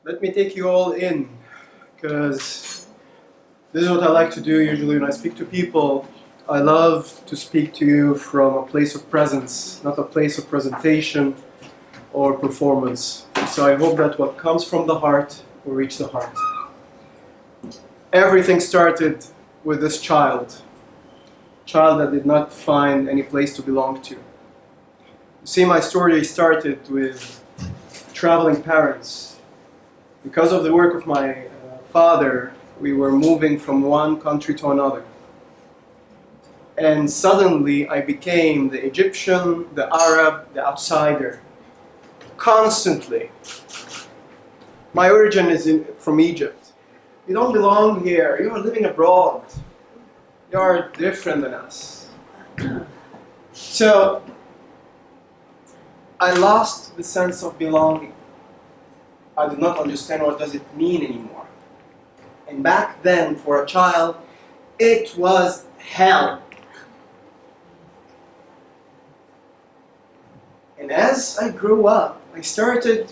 Let me take you all in, because this is what I like to do usually when I speak to people. I love to speak to you from a place of presence, not a place of presentation or performance. So I hope that what comes from the heart will reach the heart. Everything started with this child that did not find any place to belong to. You see, my story started with traveling parents. Because of the work of my father, we were moving from one country to another. And suddenly I became the Egyptian, the Arab, the outsider. Constantly. My origin is from Egypt. You don't belong here. You are living abroad. You are different than us. So I lost the sense of belonging. I did not understand what does it mean anymore. And back then, for a child, it was hell. And as I grew up, I started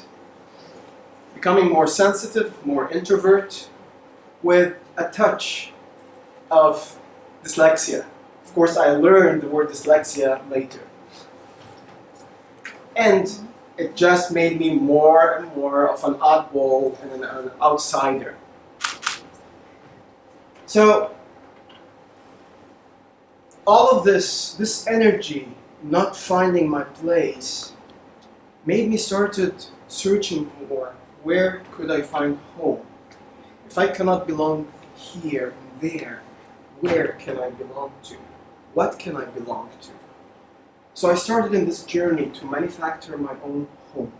becoming more sensitive, more introvert, with a touch of dyslexia. Of course, I learned the word dyslexia later. And it just made me more and more of an oddball and an outsider. So, all of this energy, not finding my place, made me started searching for where could I find home. If I cannot belong here and there, where can I belong to? What can I belong to? So I started in this journey to manufacture my own home.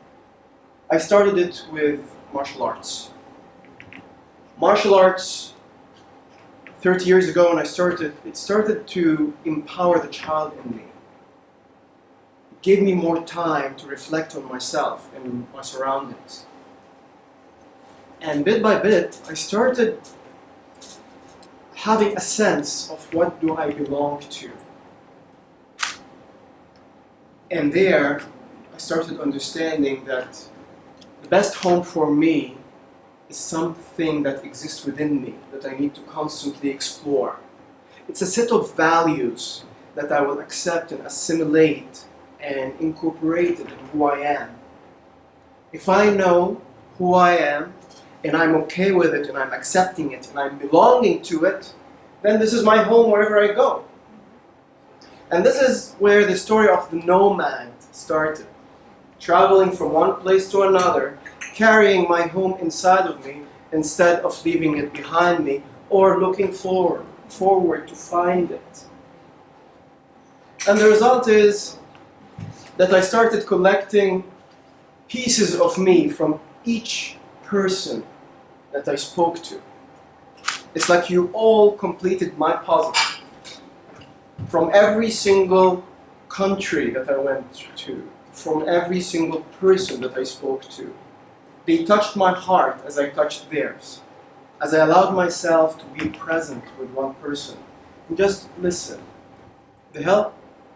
I started it with martial arts. Martial arts, 30 years ago when I started, it started to empower the child in me. It gave me more time to reflect on myself and my surroundings. And bit by bit, I started having a sense of what do I belong to. And there, I started understanding that the best home for me is something that exists within me, that I need to constantly explore. It's a set of values that I will accept and assimilate and incorporate it in who I am. If I know who I am, and I'm okay with it, and I'm accepting it, and I'm belonging to it, then this is my home wherever I go. And this is where the story of the nomad started. Traveling from one place to another, carrying my home inside of me instead of leaving it behind me or looking forward to find it. And the result is that I started collecting pieces of me from each person that I spoke to. It's like you all completed my puzzle. From every single country that I went to, from every single person that I spoke to, they touched my heart as I touched theirs, as I allowed myself to be present with one person and just listen. The hell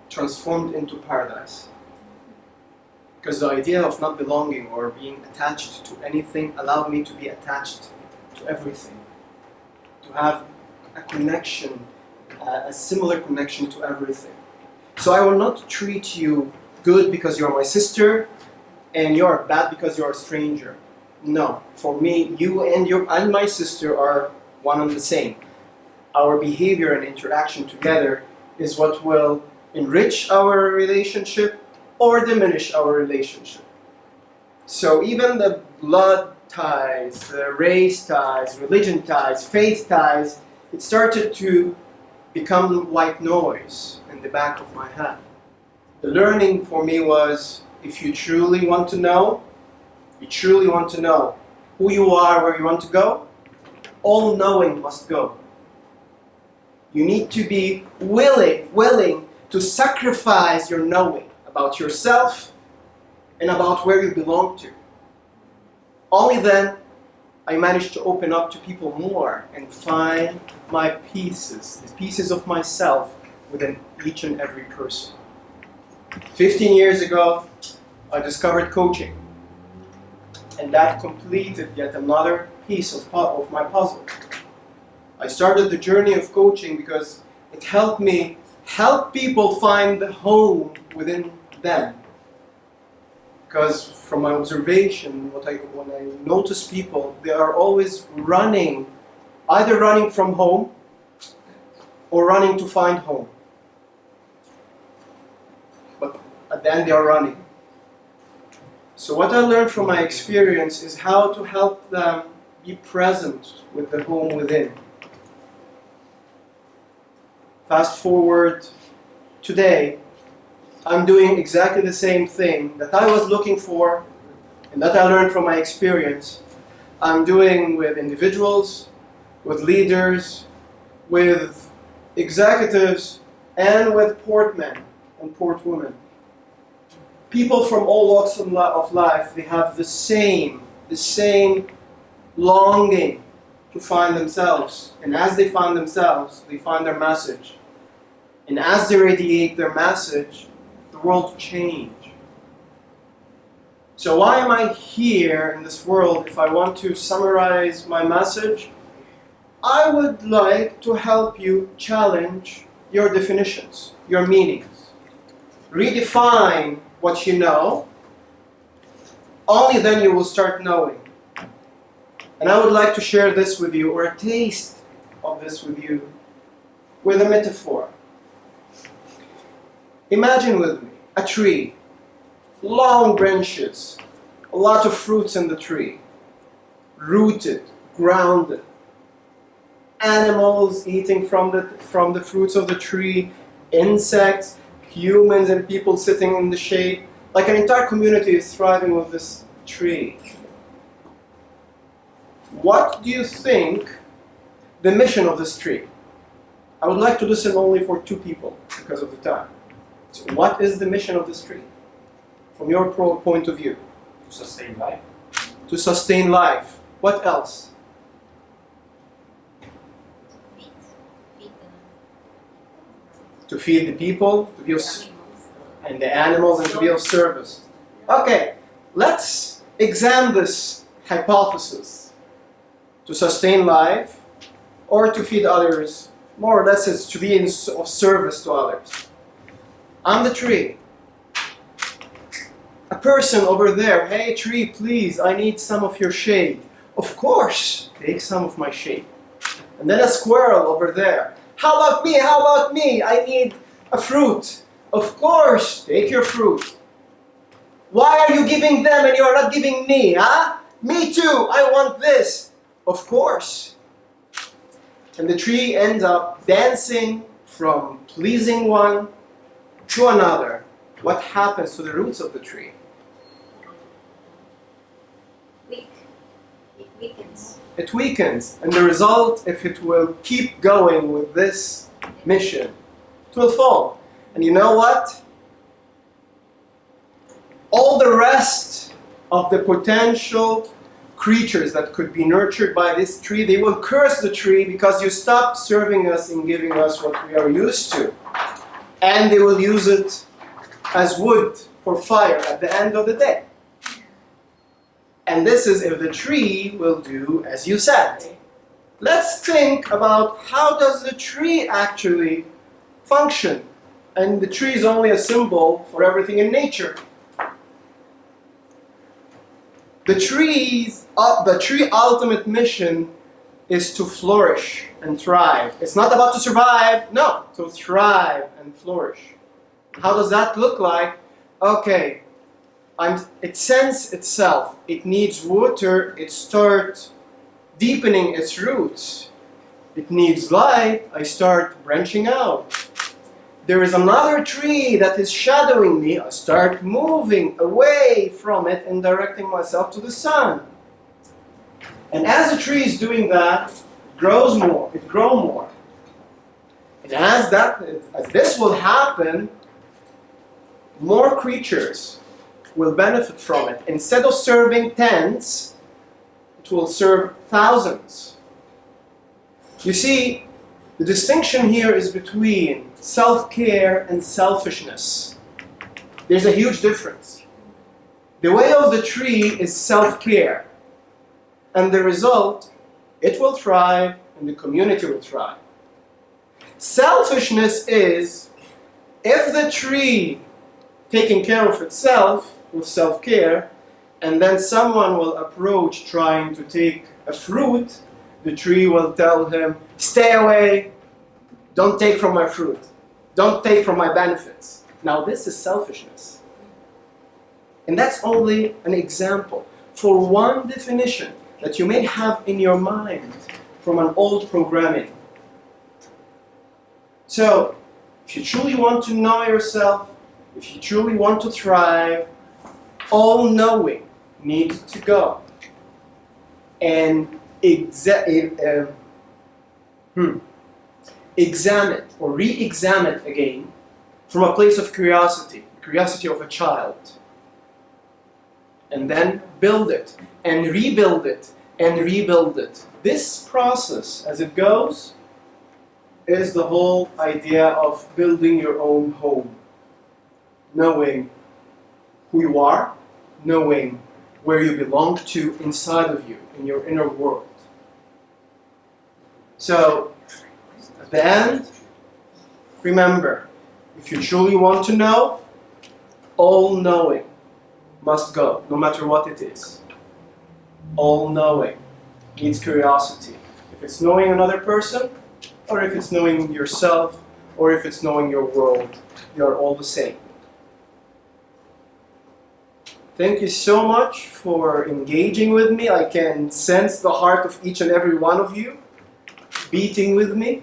transformed into paradise. Because the idea of not belonging or being attached to anything allowed me to be attached to everything, to have a connection, a similar connection to everything. So I will not treat you good because you're my sister and you're bad because you're a stranger. No, for me, you and my sister are one and the same. Our behavior and interaction together is what will enrich our relationship or diminish our relationship. So even the blood ties, the race ties, religion ties, faith ties, it started to become white noise in the back of my head. The learning for me was, if you truly want to know, you truly want to know who you are, where you want to go, all knowing must go. You need to be willing to sacrifice your knowing about yourself and about where you belong to. Only then I managed to open up to people more and find my pieces, the pieces of myself within each and every person. 15 years ago, I discovered coaching. And that completed yet another piece of my puzzle. I started the journey of coaching because it helped me help people find the home within them. Because from my observation, when I notice people, they are always running, either running from home or running to find home. But at the end they are running. So what I learned from my experience is how to help them be present with the home within. Fast forward today, I'm doing exactly the same thing that I was looking for and that I learned from my experience. I'm doing with individuals, with leaders, with executives, and with portmen and portwomen. People from all walks of life, they have the same longing to find themselves. And as they find themselves, they find their message. And as they radiate their message, the world will change. So why am I here in this world? If I want to summarize my message, I would like to help you challenge your definitions, your meanings. Redefine what you know. Only then you will start knowing. And I would like to share this with you, or a taste of this with you, with a metaphor. Imagine with me a tree, long branches, a lot of fruits in the tree, rooted, grounded, animals eating from the fruits of the tree, insects, humans and people sitting in the shade. Like an entire community is thriving with this tree. What do you think the mission of this tree? I would like to listen only for 2 people because of the time. So what is the mission of this tree? From your point of view. To sustain life. To sustain life. What else? To feed the people, to be of, and the animals, and to be of service. Okay, let's examine this hypothesis. To sustain life, or to feed others, more or less it's to be of service to others. I'm the tree. A person over there, hey tree, please, I need some of your shade. Of course, take some of my shade. And then a squirrel over there. How about me? How about me? I need a fruit. Of course, take your fruit. Why are you giving them and you're not giving me, huh? Me too, I want this. Of course. And the tree ends up dancing from pleasing one to another. What happens to the roots of the tree? It weakens. It weakens. And the result, if it will keep going with this mission, it will fall. And you know what? All the rest of the potential creatures that could be nurtured by this tree, they will curse the tree because you stopped serving us and giving us what we are used to. And they will use it as wood for fire at the end of the day. And this is if the tree will do as you said. Let's think about how does the tree actually function. And the tree is only a symbol for everything in nature. The tree ultimate mission is to flourish and thrive. It's not about to survive, no, to thrive and flourish. How does that look like? Okay, it sends itself. It needs water. It starts deepening its roots. It needs light. I start branching out. There is another tree that is shadowing me. I start moving away from it and directing myself to the sun. And as the tree is doing that, it grows more. It grows more. And as this will happen, more creatures will benefit from it. Instead of serving tens, it will serve thousands. You see, the distinction here is between self-care and selfishness. There's a huge difference. The way of the tree is self-care. And the result, it will thrive and the community will thrive. Selfishness is if the tree taking care of itself with self-care, and then someone will approach trying to take a fruit, the tree will tell him, stay away, don't take from my fruit, don't take from my benefits. Now this is selfishness. And that's only an example for one definition that you may have in your mind from an old programming. So, if you truly want to know yourself, if you truly want to thrive, all-knowing needs to go and examine or re-examine again from a place of curiosity of a child. And then build it, and rebuild it, and rebuild it. This process, as it goes, is the whole idea of building your own home. Knowing who you are, knowing where you belong to inside of you, in your inner world. So, at the end, remember, if you truly want to know, all-knowing must go, no matter what it is. All-knowing needs curiosity. If it's knowing another person, or if it's knowing yourself, or if it's knowing your world, you're all the same. Thank you so much for engaging with me. I can sense the heart of each and every one of you beating with me.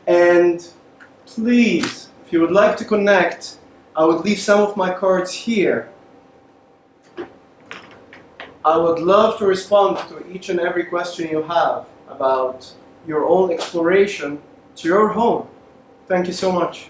And please, if you would like to connect, I would leave some of my cards here. I would love to respond to each and every question you have about your own exploration to your home. Thank you so much.